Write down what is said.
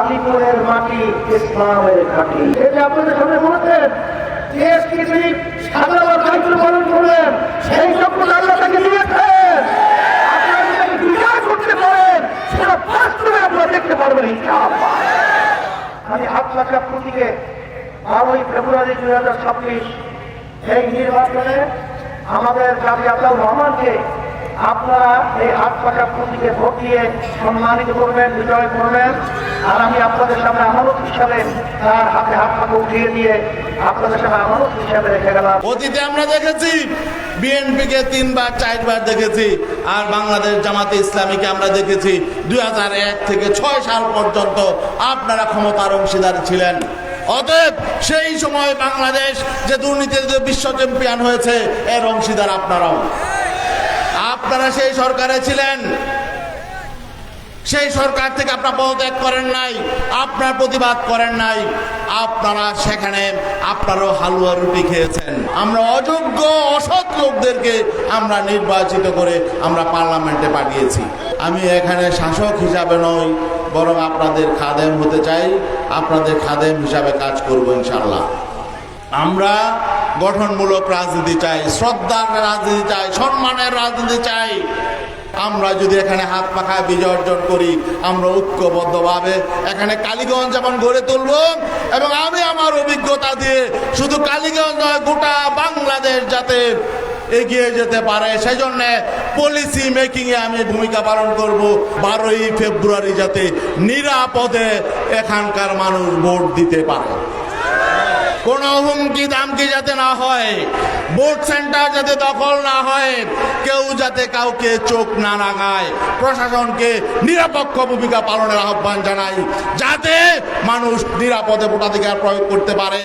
গাজীপুরের মাটি ইসলামের ঘাঁটি। এই যে আপনাদের সামনে বলতেন দেশ কিছু স্বাধীনতার দায়িত্ব পালন করলেন, সেই সম্পদ আল্লাহ তাকে দিয়েছেন। আপনারা যদি বিচার করতে পারেন সেটা বাস্তবে আপনারা দেখতে পারবেন ইনশাআল্লাহ। আমি হাত পাখা প্রতীকে 12ই ফেব্রুয়ারি 2026 এই নির্বাচনে আমাদের জাতি আতাউর রহমানকে আপনারা এই হাত পাখা প্রতীকে ভোট দিয়ে সম্মানিত করবেন, বিজয় করবেন। আর আমি আপনাদের সামনে আমানত হিসাবে তার হাতে হাত পাখা উঠিয়ে দিয়ে আপনাদের সামনে আমানত হিসাবে রেখে গেলাম। অতীতে আমরা দেখেছি বিএনপিকে 3 বার 4 বার দেখেছি, আর বাংলাদেশ জামাতে ইসলামীকে আমরা দেখেছি 2001 থেকে 6 সাল পর্যন্ত আপনারা ক্ষমতার অংশীদার ছিলেন। অতএব সেই সময় বাংলাদেশ যে দুর্নীতিতে বিশ্ব চ্যাম্পিয়ন হয়েছে এর অংশীদার আপনারাও। আপনারা সেই সরকারে ছিলেন, সেই সরকার থেকে আপনারা পদত্যাগ করেন নাই, আপনার প্রতিবাদ করেন নাই, আপনারা সেখানে আপনারও হালুয়া রুটি খেয়েছেন। আমরা অযোগ্য অসৎ লোকদেরকে আমরা নির্বাচিত করে আমরা পার্লামেন্টে পাঠিয়েছি। আমি এখানে শাসক হিসাবে নই, বরং আপনাদের খাদেম হতে চাই, আপনাদের খাদেম হিসাবে কাজ করব ইনশাল্লাহ। আমরা গঠনমূলক রাজনীতি চাই, শ্রদ্ধার রাজনীতি চাই, সম্মানের রাজনীতি চাই। আমরা যদি এখানে হাত পাখায় বিজয় অর্জন করি, আমরা ঐক্যবদ্ধভাবে এখানে কালীগঞ্জ যেমন গড়ে তুলব, এবং আমি আমার অভিজ্ঞতা দিয়ে শুধু কালীগঞ্জ নয় গোটা বাংলাদেশ যাতে এগিয়ে যেতে পারে সেজন্য পলিসি মেকিং এ আমি ভূমিকা পালন করব। 12ই ফেব্রুয়ারি যাতে নিরাপদে এখানকার মানুষ ভোট দিতে পারে, কোনো হুমকি দামকি যাতে না হয়, ভোট সেন্টার যাতে দখল না হয়, কেউ যাতে কাউকে চোখ না রাঙায়, প্রশাসনকে নিরপেক্ষ ভূমিকা পালনের আহ্বান জানাই যাতে মানুষ নিরাপদে ভোটাধিকার প্রয়োগ করতে পারে।